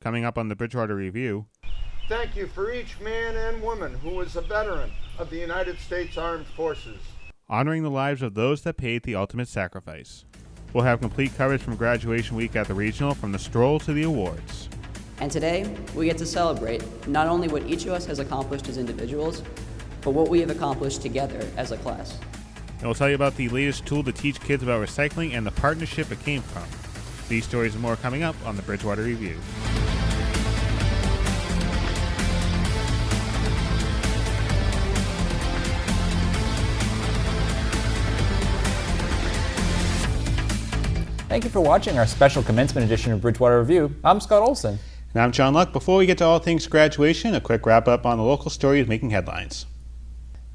Coming up on the Bridgewater Review. Thank you for each man and woman who is a veteran of the United States Armed Forces. Honoring the lives of those that paid the ultimate sacrifice. We'll have complete coverage from graduation week at the regional, from the stroll to the awards. And today, we get to celebrate not only what each of us has accomplished as individuals, but what we have accomplished together as a class. And we'll tell you about the latest tool to teach kids about recycling and the partnership it came from. These stories and more coming up on the Bridgewater Review. Thank you for watching our special commencement edition of Bridgewater Review. I'm Scott Olson. And I'm John Luck. Before we get to all things graduation, a quick wrap up on the local stories making headlines.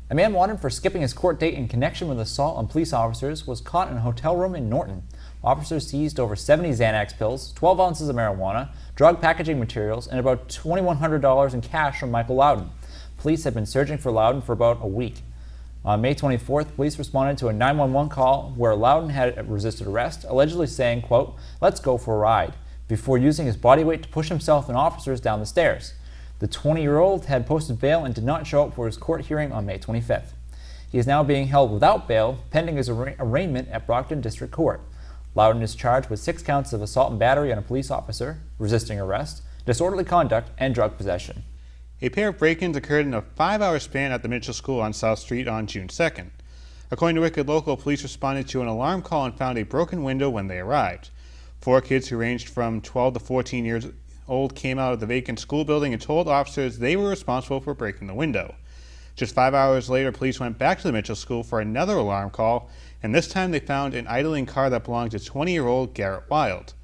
A man wanted for skipping his court date in connection with assault on police officers was caught in a hotel room in Norton. Officers seized over 70 Xanax pills, 12 ounces of marijuana, drug packaging materials, and about $2,100 in cash from Michael Loudon. Police have been searching for Loudon for about a week. On May 24th, police responded to a 911 call where Loudon had resisted arrest, allegedly saying, quote, "Let's go for a ride," before using his body weight to push himself and officers down the stairs. The 20-year-old had posted bail and did not show up for his court hearing on May 25th. He is now being held without bail, pending his arraignment at Brockton District Court. Loudon is charged with 6 counts of assault and battery on a police officer, resisting arrest, disorderly conduct, and drug possession. A pair of break-ins occurred in a 5-hour span at the Mitchell School on South Street on June 2nd. According to Wicked Local, police responded to an alarm call and found a broken window when they arrived. 4 kids who ranged from 12 to 14 years old came out of the vacant school building and told officers they were responsible for breaking the window. Just 5 hours later, police went back to the Mitchell School for another alarm call, and this time they found an idling car that belonged to 20-year-old Garrett Wild.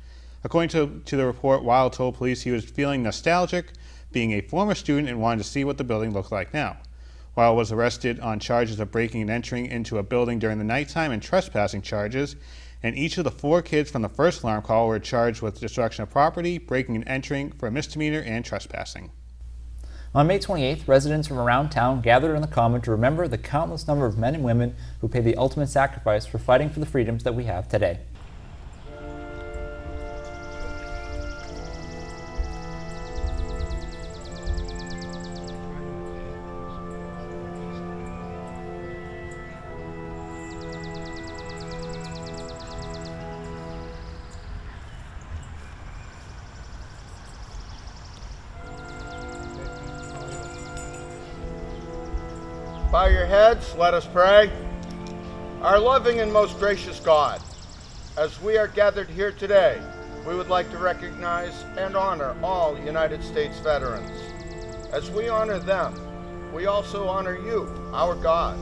According to the report, Wild told police he was feeling nostalgic, being a former student, and wanted to see what the building looked like now. Wild was arrested on charges of breaking and entering into a building during the nighttime and trespassing charges, and each of the 4 kids from the first alarm call were charged with destruction of property, breaking and entering for a misdemeanor, and trespassing. On May 28th, residents from around town gathered on the Common to remember the countless number of men and women who paid the ultimate sacrifice for fighting for the freedoms that we have today. Bow your heads, let us pray. Our loving and most gracious God, as we are gathered here today, we would like to recognize and honor all United States veterans. As we honor them, we also honor you, our God,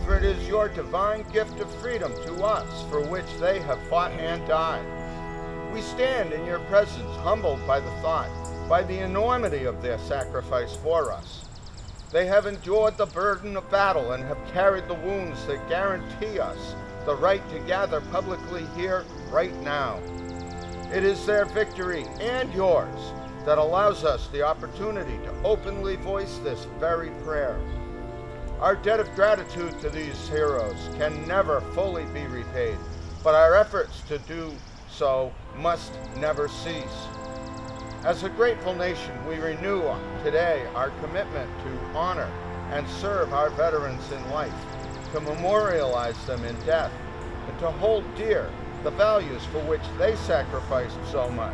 for it is your divine gift of freedom to us for which they have fought and died. We stand in your presence, humbled by the thought, by the enormity of their sacrifice for us. They have endured the burden of battle and have carried the wounds that guarantee us the right to gather publicly here right now. It is their victory and yours that allows us the opportunity to openly voice this very prayer. Our debt of gratitude to these heroes can never fully be repaid, but our efforts to do so must never cease. As a grateful nation, we renew today our commitment to honor and serve our veterans in life, to memorialize them in death, and to hold dear the values for which they sacrificed so much.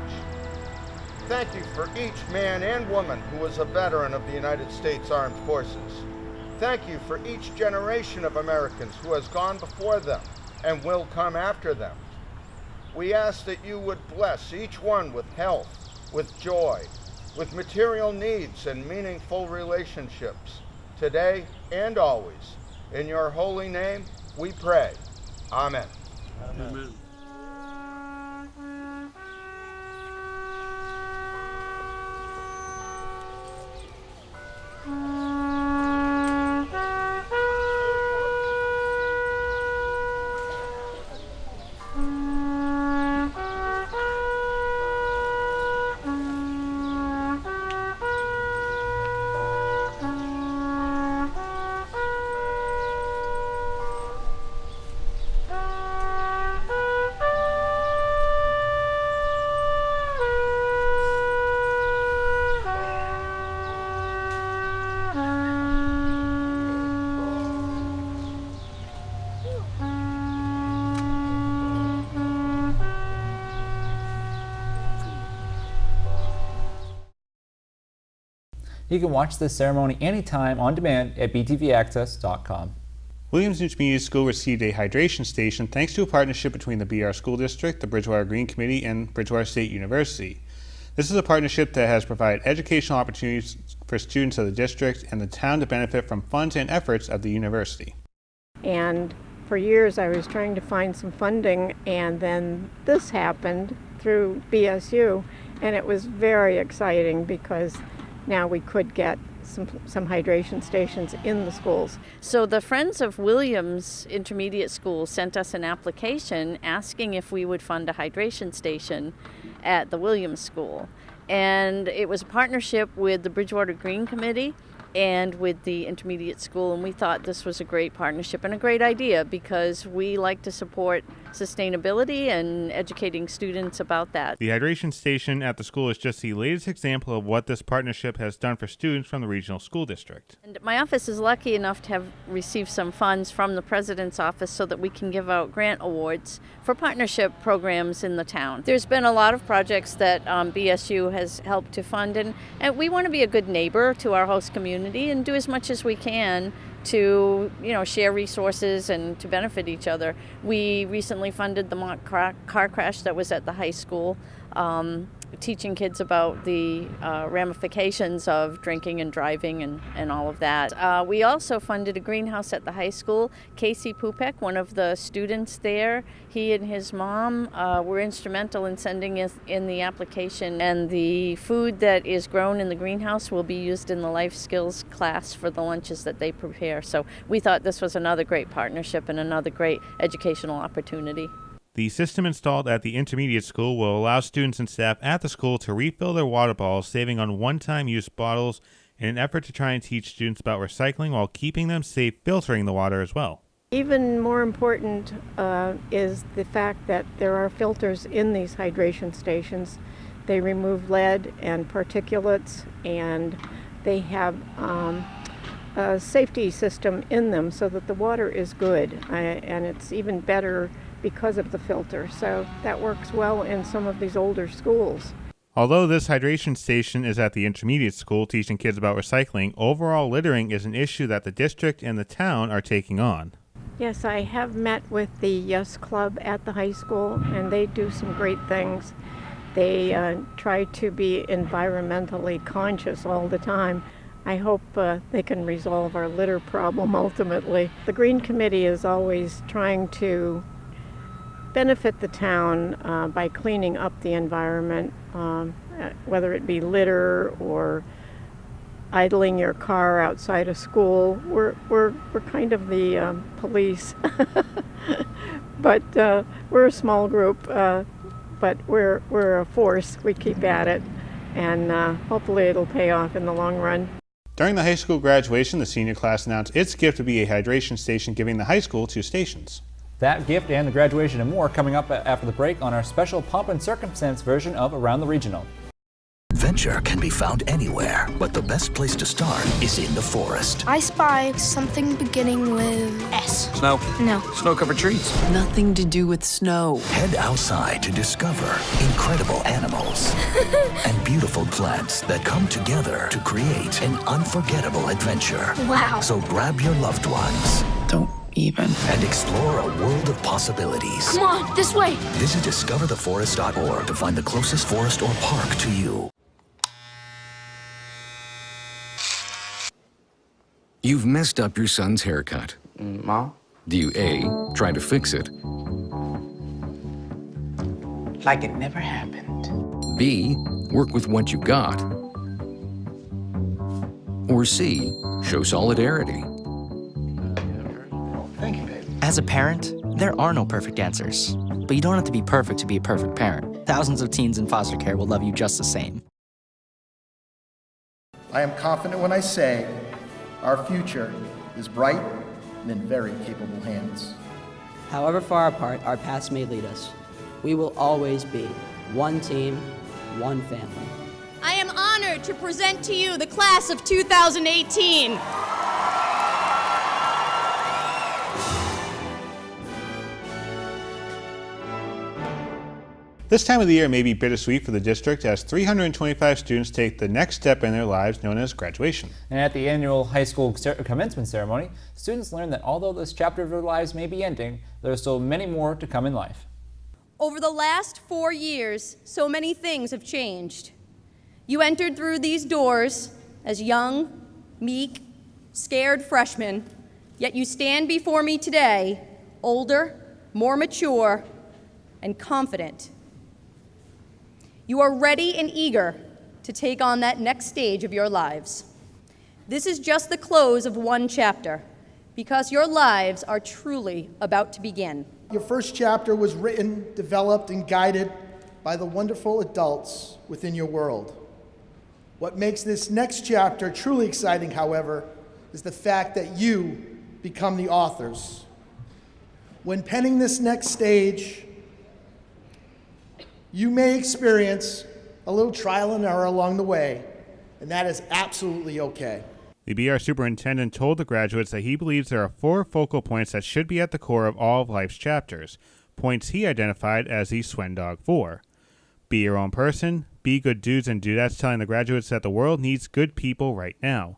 Thank you for each man and woman who was a veteran of the United States Armed Forces. Thank you for each generation of Americans who has gone before them and will come after them. We ask that you would bless each one with health, with joy, with material needs and meaningful relationships, today and always. In your holy name, we pray. Amen. Amen. You can watch this ceremony anytime on demand at btvaccess.com. Williams Intermediate School received a hydration station thanks to a partnership between the BR School District, the Bridgewater Green Committee, and Bridgewater State University. This is a partnership that has provided educational opportunities for students of the district and the town to benefit from funds and efforts of the university. And for years I was trying to find some funding, and then this happened through BSU, and it was very exciting because now we could get some hydration stations in the schools. So the Friends of Williams Intermediate School sent us an application asking if we would fund a hydration station at the Williams School. And it was a partnership with the Bridgewater Green Committee and with the intermediate school, and we thought this was a great partnership and a great idea because we like to support sustainability and educating students about that. The hydration station at the school is just the latest example of what this partnership has done for students from the regional school district. And my office is lucky enough to have received some funds from the president's office so that we can give out grant awards for partnership programs in the town. There's been a lot of projects that BSU has helped to fund, and we want to be a good neighbor to our host community and do as much as we can to, share resources and to benefit each other. We recently funded the mock car crash that was at the high school, teaching kids about the ramifications of drinking and driving and all of that. We also funded a greenhouse at the high school. Casey Pupek, one of the students there, he and his mom were instrumental in sending in the application, and the food that is grown in the greenhouse will be used in the life skills class for the lunches that they prepare. So we thought this was another great partnership and another great educational opportunity. The system installed at the intermediate school will allow students and staff at the school to refill their water bottles, saving on one-time use bottles in an effort to try and teach students about recycling while keeping them safe filtering the water as well. Even more important is the fact that there are filters in these hydration stations. They remove lead and particulates, and they have a safety system in them so that the water is good, and it's even better because of the filter. So that works well in some of these older schools. Although this hydration station is at the intermediate school teaching kids about recycling, overall littering is an issue that the district and the town are taking on. Yes, I have met with the Yes Club at the high school, and they do some great things. They try to be environmentally conscious all the time. I hope they can resolve our litter problem ultimately. The Green Committee is always trying to benefit the town by cleaning up the environment, whether it be litter or idling your car outside a school. We're kind of the police, but we're a small group, but we're a force. We keep at it, and hopefully it'll pay off in the long run. During the high school graduation, the senior class announced its gift to be a hydration station, giving the high school 2 stations. That gift and the graduation and more coming up after the break on our special Pomp and Circumstance version of Around the Regional. Adventure can be found anywhere, but the best place to start is in the forest. I spy something beginning with S. Snow? No. Snow-covered trees? Nothing to do with snow. Head outside to discover incredible animals and beautiful plants that come together to create an unforgettable adventure. Wow. So grab your loved ones. Don't even. And explore a world of possibilities. Come on, this way. Visit discovertheforest.org to find the closest forest or park to you. You've messed up your son's haircut. Mom? Do you A, try to fix it, Like it never happened. B, work with what you got, or C, show solidarity? Thank you, babe. As a parent, there are no perfect answers. But you don't have to be perfect to be a perfect parent. Thousands of teens in foster care will love you just the same. I am confident when I say our future is bright and in very capable hands. However far apart our paths may lead us, we will always be one team, one family. I am honored to present to you the class of 2018. This time of the year may be bittersweet for the district as 325 students take the next step in their lives known as graduation. And at the annual high school commencement ceremony, students learned that although this chapter of their lives may be ending, there are still many more to come in life. Over the last 4 years, so many things have changed. You entered through these doors as young, meek, scared freshmen, yet you stand before me today, older, more mature, and confident. You are ready and eager to take on that next stage of your lives. This is just the close of one chapter, because your lives are truly about to begin. Your first chapter was written, developed, and guided by the wonderful adults within your world. What makes this next chapter truly exciting, however, is the fact that you become the authors. When penning this next stage, you may experience a little trial and error along the way, and that is absolutely okay. The BR superintendent told the graduates that he believes there are 4 focal points that should be at the core of all of life's chapters, points he identified as the SWENDOG 4. Be your own person, be good dudes and dudettes, telling the graduates that the world needs good people right now.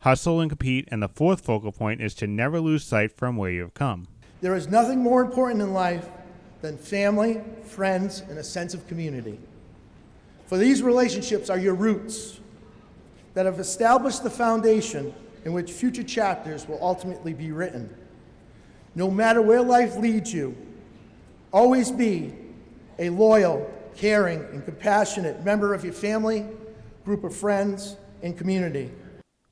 Hustle and compete, and the 4th focal point is to never lose sight from where you have come. There is nothing more important in life than family, friends, and a sense of community. For these relationships are your roots that have established the foundation in which future chapters will ultimately be written. No matter where life leads you, always be a loyal, caring, and compassionate member of your family, group of friends, and community.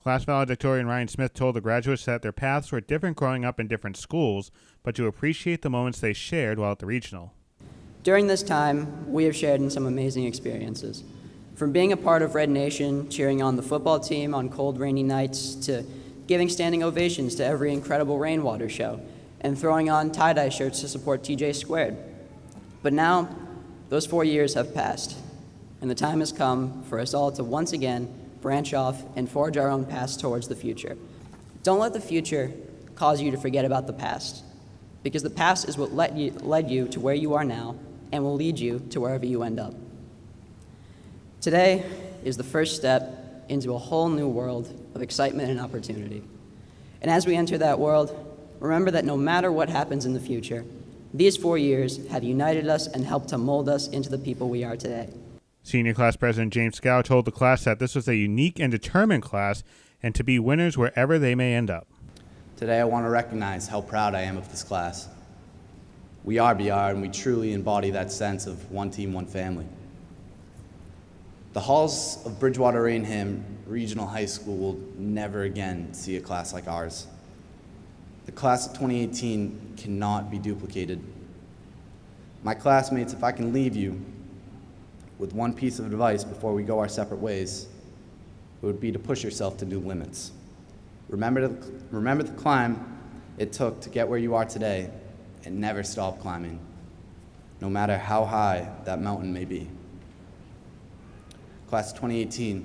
Class valedictorian Ryan Smith told the graduates that their paths were different growing up in different schools, but to appreciate the moments they shared while at the regional. During this time, we have shared in some amazing experiences. From being a part of Red Nation, cheering on the football team on cold, rainy nights, to giving standing ovations to every incredible rainwater show, and throwing on tie-dye shirts to support TJ Squared. But now, those 4 years have passed, and the time has come for us all to once again branch off and forge our own paths towards the future. Don't let the future cause you to forget about the past, because the past is what led you to where you are now and will lead you to wherever you end up. Today is the first step into a whole new world of excitement and opportunity. And as we enter that world, remember that no matter what happens in the future, these 4 years have united us and helped to mold us into the people we are today. Senior class president James Scow told the class that this was a unique and determined class and to be winners wherever they may end up. Today I want to recognize how proud I am of this class. We are BR, and we truly embody that sense of one team, one family. The halls of Bridgewater Rainham Regional High School will never again see a class like ours. The class of 2018 cannot be duplicated. My classmates, if I can leave you with one piece of advice before we go our separate ways, it would be to push yourself to new limits. Remember the climb it took to get where you are today, and never stop climbing, no matter how high that mountain may be. Class of 2018,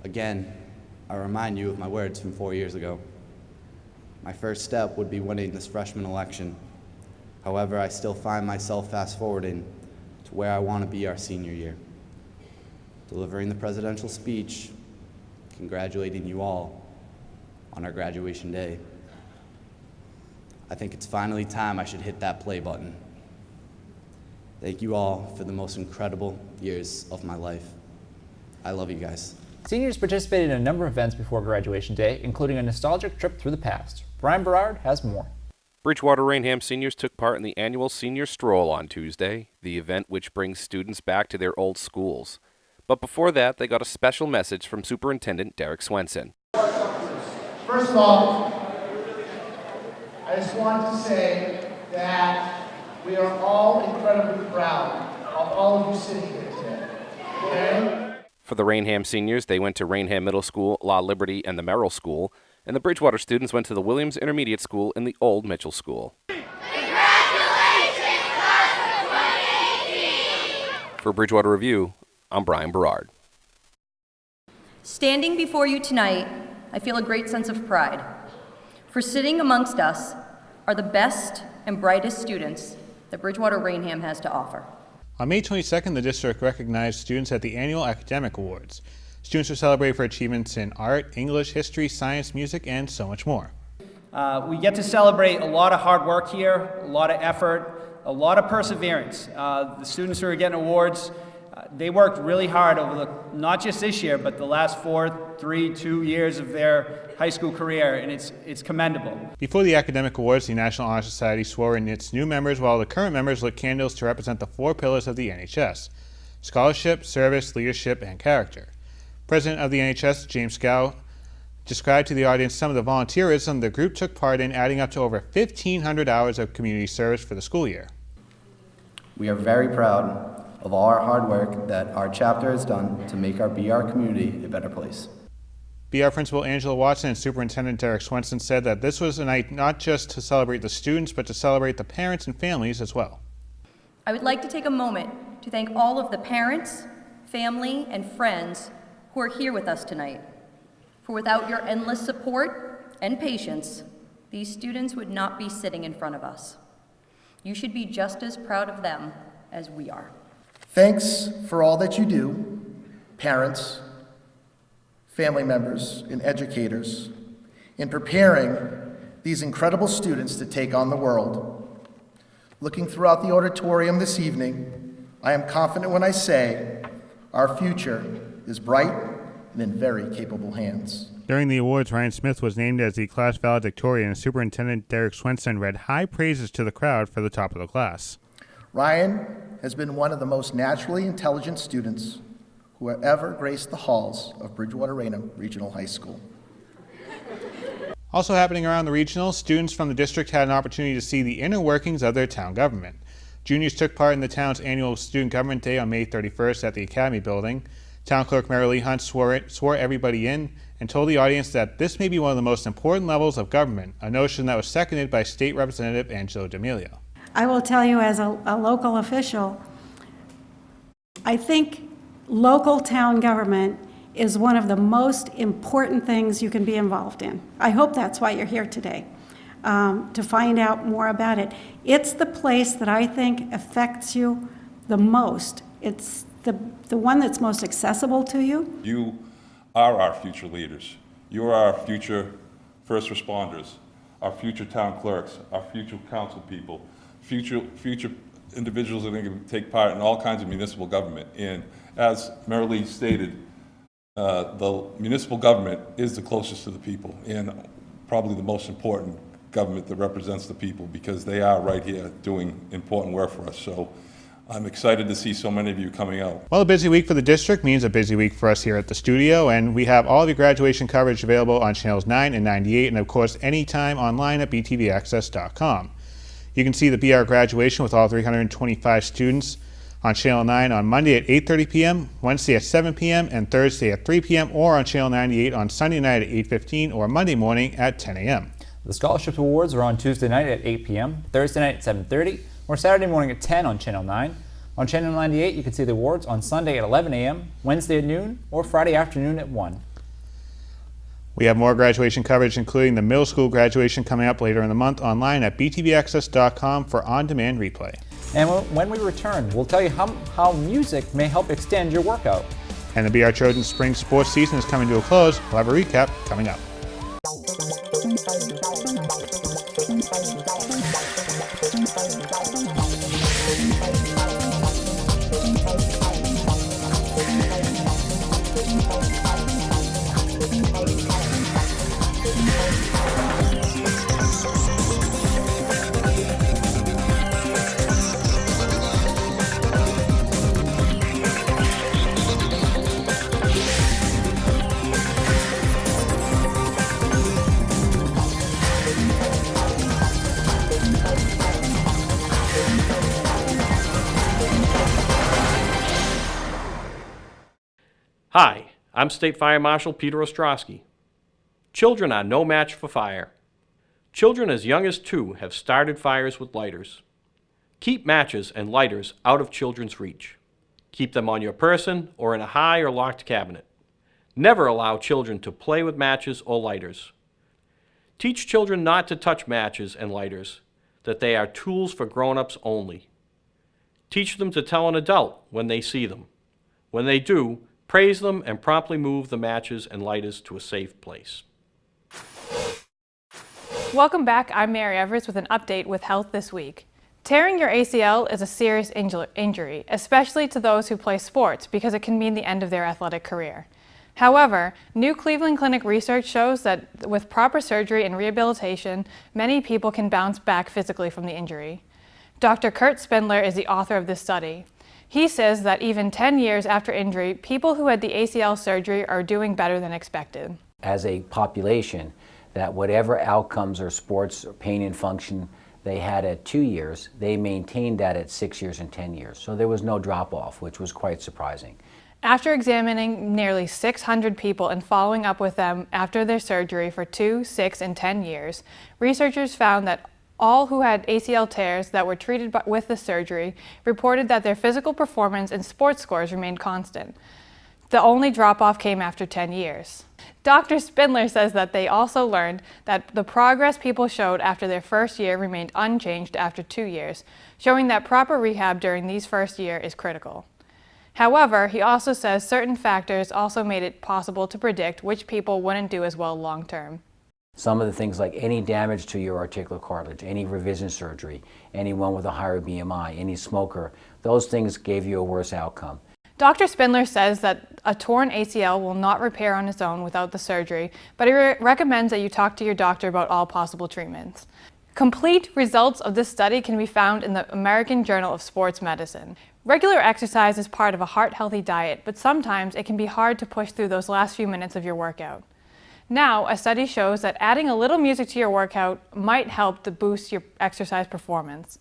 again, I remind you of my words from 4 years ago. My first step would be winning this freshman election. However, I still find myself fast-forwarding to where I want to be our senior year. Delivering the presidential speech, congratulating you all on our graduation day. I think it's finally time I should hit that play button. Thank you all for the most incredible years of my life. I love you guys. Seniors participated in a number of events before graduation day, including a nostalgic trip through the past. Brian Berard has more. Bridgewater Rainham seniors took part in the annual Senior Stroll on Tuesday, the event which brings students back to their old schools. But before that, they got a special message from Superintendent Derek Swenson. First of all, I just want to say that we are all incredibly proud of all of you sitting here today. Okay? For the Rainham seniors, they went to Rainham Middle School, La Liberty, and the Merrill School, and the Bridgewater students went to the Williams Intermediate School and the Old Mitchell School. Congratulations, Class of 2018! For Bridgewater Review, I'm Brian Berard. Standing before you tonight, I feel a great sense of pride. For sitting amongst us are the best and brightest students that Bridgewater Rainham has to offer. On May 22nd, the district recognized students at the annual Academic Awards. Students were celebrated for achievements in art, English, history, science, music, and so much more. We get to celebrate a lot of hard work here, a lot of effort, a lot of perseverance. The students who are getting awards, they worked really hard over not just this year, but the last 2 years of their high school career, and it's commendable. Before the Academic Awards, the National Honor Society swore in its new members, while the current members lit candles to represent the 4 pillars of the NHS: scholarship, service, leadership, and character. President of the NHS, James Gow, described to the audience some of the volunteerism the group took part in, adding up to over 1,500 hours of community service for the school year. We are very proud of all our hard work that our chapter has done to make our BR community a better place. BR Principal Angela Watson and Superintendent Derek Swenson said that this was a night not just to celebrate the students, but to celebrate the parents and families as well. I would like to take a moment to thank all of the parents, family, and friends who are here with us tonight. For without your endless support and patience, these students would not be sitting in front of us. You should be just as proud of them as we are. Thanks for all that you do, parents, family members, and educators, in preparing these incredible students to take on the world. Looking throughout the auditorium this evening, I am confident when I say our future is bright and in very capable hands. During the awards, Ryan Smith was named as the class valedictorian, and Superintendent Derek Swenson read high praises to the crowd for the top of the class. Ryan has been one of the most naturally intelligent students who have ever graced the halls of Bridgewater Raynham Regional High School. Also happening around the regional, students from the district had an opportunity to see the inner workings of their town government. Juniors took part in the town's annual Student Government Day on May 31st at the Academy Building. Town Clerk Mary Lee Hunt swore everybody in and told the audience that this may be one of the most important levels of government, a notion that was seconded by State Representative Angelo D'Amelio. I will tell you as a local official, I think local town government is one of the most important things you can be involved in. I hope that's why you're here today, to find out more about it. It's the place that I think affects you the most. It's the one that's most accessible to you. You are our future leaders. You are our future first responders, our future town clerks, our future council people, future individuals that are going to take part in all kinds of municipal government. And as Mary Lee stated, the municipal government is the closest to the people and probably the most important government that represents the people, because they are right here doing important work for us. So I'm excited to see so many of you coming out. Well, a busy week for the district means a busy week for us here at the studio, and we have all of your graduation coverage available on channels 9 and 98, and of course anytime online at btvaccess.com. You can see the BR graduation with all 325 students on Channel 9 on Monday at 8:30 p.m., Wednesday at 7 p.m., and Thursday at 3 p.m., or on Channel 98 on Sunday night at 8:15 or Monday morning at 10 a.m. The Scholarship Awards are on Tuesday night at 8 p.m., Thursday night at 7:30, or Saturday morning at 10 on Channel 9. On Channel 98, you can see the awards on Sunday at 11 a.m., Wednesday at noon, or Friday afternoon at 1. We have more graduation coverage, including the middle school graduation, coming up later in the month online at btvaccess.com for on-demand replay. And when we return, we'll tell you how music may help extend your workout. And the BR Trojan spring sports season is coming to a close. We'll have a recap coming up. Hi, I'm State Fire Marshal Peter Ostrowski. Children are no match for fire. Children as young as 2 have started fires with lighters. Keep matches and lighters out of children's reach. Keep them on your person or in a high or locked cabinet. Never allow children to play with matches or lighters. Teach children not to touch matches and lighters, that they are tools for grown-ups only. Teach them to tell an adult when they see them. When they do, praise them and promptly move the matches and lighters to a safe place. Welcome back. I'm Mary Evers with an update with Health This Week. Tearing your ACL is a serious injury, especially to those who play sports, because it can mean the end of their athletic career. However, new Cleveland Clinic research shows that with proper surgery and rehabilitation, many people can bounce back physically from the injury. Dr. Kurt Spindler is the author of this study. He says that even 10 years after injury, people who had the ACL surgery are doing better than expected. As a population, that whatever outcomes or sports or pain and function they had at 2 years, they maintained that at 6 years and 10 years. So there was no drop off, which was quite surprising. After examining nearly 600 people and following up with them after their surgery for 2, 6, and 10 years, researchers found that all who had ACL tears that were treated with the surgery reported that their physical performance and sports scores remained constant. The only drop-off came after 10 years. Dr. Spindler says that they also learned that the progress people showed after their first year remained unchanged after 2 years, showing that proper rehab during these first year is critical. However, he also says certain factors also made it possible to predict which people wouldn't do as well long-term. Some of the things like any damage to your articular cartilage, any revision surgery, anyone with a higher BMI, any smoker, those things gave you a worse outcome. Dr. Spindler says that a torn ACL will not repair on its own without the surgery, but he recommends that you talk to your doctor about all possible treatments. Complete results of this study can be found in the American Journal of Sports Medicine. Regular exercise is part of a heart-healthy diet, but sometimes it can be hard to push through those last few minutes of your workout. Now, a study shows that adding a little music to your workout might help to boost your exercise performance.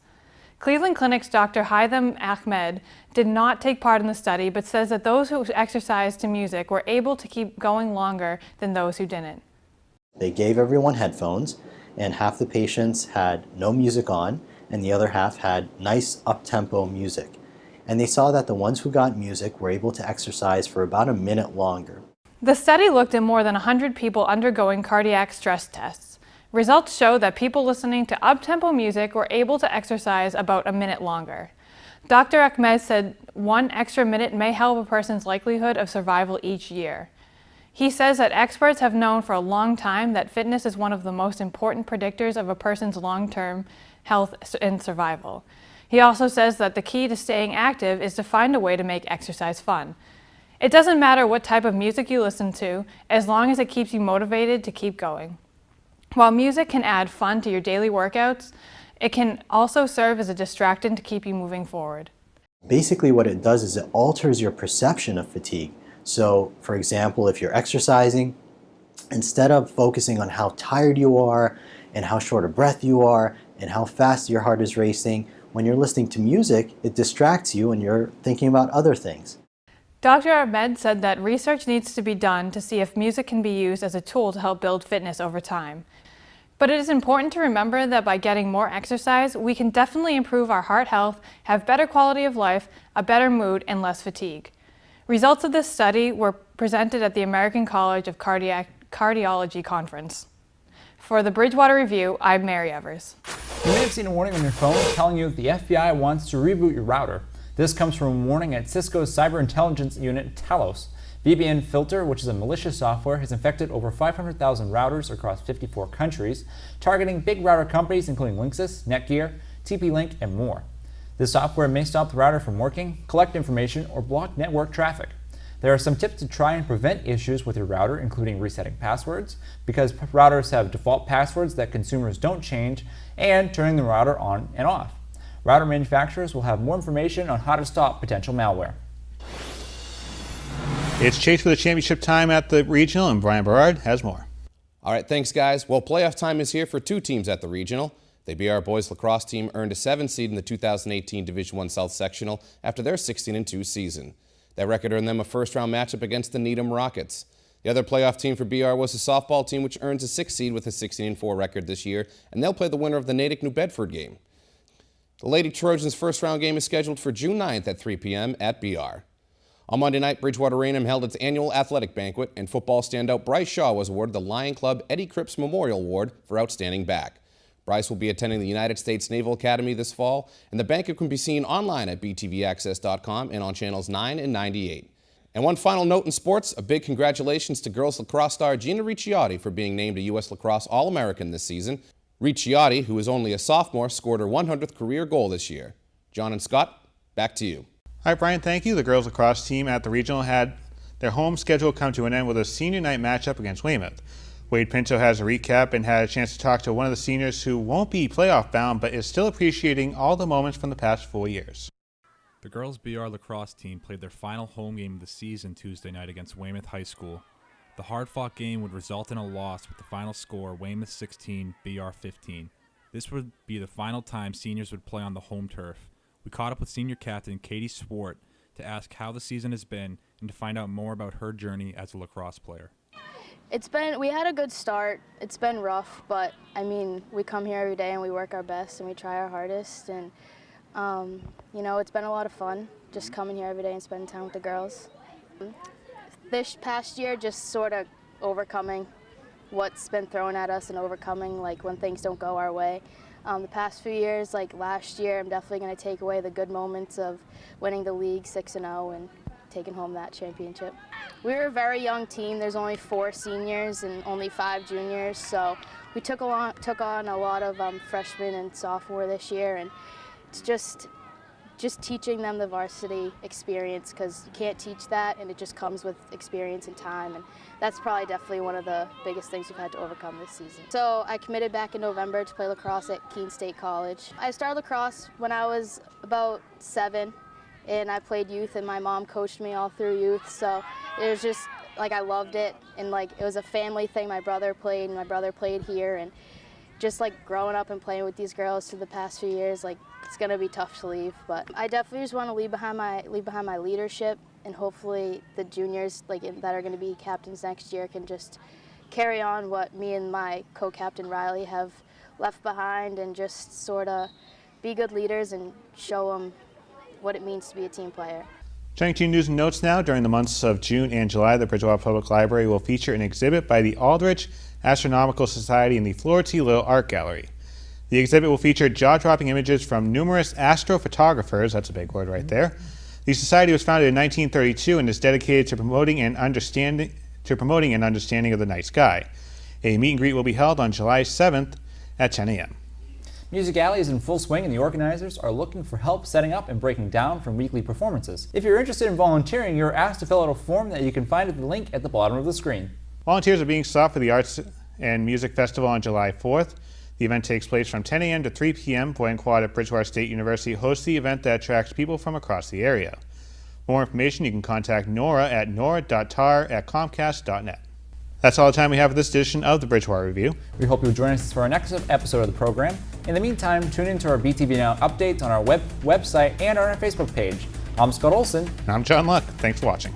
Cleveland Clinic's Dr. Haitham Ahmed did not take part in the study, but says that those who exercised to music were able to keep going longer than those who didn't. They gave everyone headphones, and half the patients had no music on, and the other half had nice up-tempo music. And they saw that the ones who got music were able to exercise for about a minute longer. The study looked at more than 100 people undergoing cardiac stress tests. Results show that people listening to up-tempo music were able to exercise about a minute longer. Dr. Ahmed said 1 extra minute may help a person's likelihood of survival each year. He says that experts have known for a long time that fitness is one of the most important predictors of a person's long-term health and survival. He also says that the key to staying active is to find a way to make exercise fun. It doesn't matter what type of music you listen to, as long as it keeps you motivated to keep going. While music can add fun to your daily workouts, it can also serve as a distractant to keep you moving forward. Basically what it does is it alters your perception of fatigue. So, for example, if you're exercising, instead of focusing on how tired you are and how short of breath you are and how fast your heart is racing, when you're listening to music, it distracts you and you're thinking about other things. Dr. Ahmed said that research needs to be done to see if music can be used as a tool to help build fitness over time. But it is important to remember that by getting more exercise, we can definitely improve our heart health, have better quality of life, a better mood, and less fatigue. Results of this study were presented at the American College of Cardiology Conference. For the Bridgewater Review, I'm Mary Evers. You may have seen a warning on your phone telling you that the FBI wants to reboot your router. This comes from a warning at Cisco's cyber intelligence unit, Talos. VPN Filter, which is a malicious software, has infected over 500,000 routers across 54 countries, targeting big router companies including Linksys, Netgear, TP-Link, and more. This software may stop the router from working, collect information, or block network traffic. There are some tips to try and prevent issues with your router, including resetting passwords, because routers have default passwords that consumers don't change, and turning the router on and off. Router manufacturers will have more information on how to stop potential malware. It's chase for the championship time at the regional, and Brian Berard has more. All right, thanks, guys. Well, playoff time is here for 2 teams at the regional. The BR boys lacrosse team earned a 7th seed in the 2018 Division I South Sectional after their 16-2 season. That record earned them a first-round matchup against the Needham Rockets. The other playoff team for BR was the softball team, which earns a 6th seed with a 16-4 record this year, and they'll play the winner of the Natick-New Bedford game. The Lady Trojans' first-round game is scheduled for June 9th at 3 p.m. at BR. On Monday night, Bridgewater Rainham held its annual athletic banquet, and football standout Bryce Shaw was awarded the Lion Club Eddie Cripps Memorial Award for outstanding back. Bryce will be attending the United States Naval Academy this fall, and the banquet can be seen online at btvaccess.com and on channels 9 and 98. And one final note in sports, a big congratulations to girls lacrosse star Gina Ricciotti for being named a U.S. Lacrosse All-American this season. Ricciotti, who is only a sophomore, scored her 100th career goal this year. John and Scott, back to you. All right, Brian, thank you. The girls lacrosse team at the regional had their home schedule come to an end with a senior night matchup against Weymouth. Wade Pinto has a recap and had a chance to talk to one of the seniors who won't be playoff bound but is still appreciating all the moments from the past 4 years. The girls' BR lacrosse team played their final home game of the season Tuesday night against Weymouth High School. The hard-fought game would result in a loss with the final score Weymouth 16, BR 15. This would be the final time seniors would play on the home turf. We caught up with senior captain Katie Swart to ask how the season has been and to find out more about her journey as a lacrosse player. We had a good start. It's been rough, but I mean, we come here every day and we work our best and we try our hardest, and you know, it's been a lot of fun just coming here every day and spending time with the girls. This past year, just sort of overcoming what's been thrown at us and overcoming like when things don't go our way. The past few years, like last year, I'm definitely going to take away the good moments of winning the league 6-0 and taking home that championship. We were a very young team. There's only 4 seniors and only 5 juniors, so we took on a lot of freshmen and sophomore this year, and it's just teaching them the varsity experience, because you can't teach that, and it just comes with experience and time, and that's probably definitely one of the biggest things we've had to overcome this season. So I committed back in November to play lacrosse at Keene State College. I started lacrosse when I was about 7, and I played youth, and my mom coached me all through youth, so it was just like I loved it, and like it was a family thing. My brother played, and my brother played here, and just like growing up and playing with these girls for the past few years, like it's gonna be tough to leave, but I definitely just want to leave behind my leadership, and hopefully the juniors that are going to be captains next year can just carry on what me and my co-captain Riley have left behind, and just sort of be good leaders and show them what it means to be a team player. Turning to news and notes now, during the months of June and July, the Bridgewater Public Library will feature an exhibit by the Aldrich Astronomical Society in the Flora T. Little Art Gallery. The exhibit will feature jaw-dropping images from numerous astrophotographers, that's a big word right there. The society was founded in 1932 and is dedicated to promoting an understanding of the night sky. A meet and greet will be held on July 7th at 10 a.m. Music Alley is in full swing, and the organizers are looking for help setting up and breaking down from weekly performances. If you're interested in volunteering, you're asked to fill out a form that you can find at the link at the bottom of the screen. Volunteers are being sought for the Arts and Music Festival on July 4th. The event takes place from 10 a.m. to 3 p.m. Boyd & Quad at Bridgewater State University hosts the event that attracts people from across the area. For more information, you can contact Nora at nora.tar@comcast.net. That's all the time we have for this edition of the Bridgewater Review. We hope you'll join us for our next episode of the program. In the meantime, tune into our BTV Now updates on our website and on our Facebook page. I'm Scott Olson. And I'm John Luck. Thanks for watching.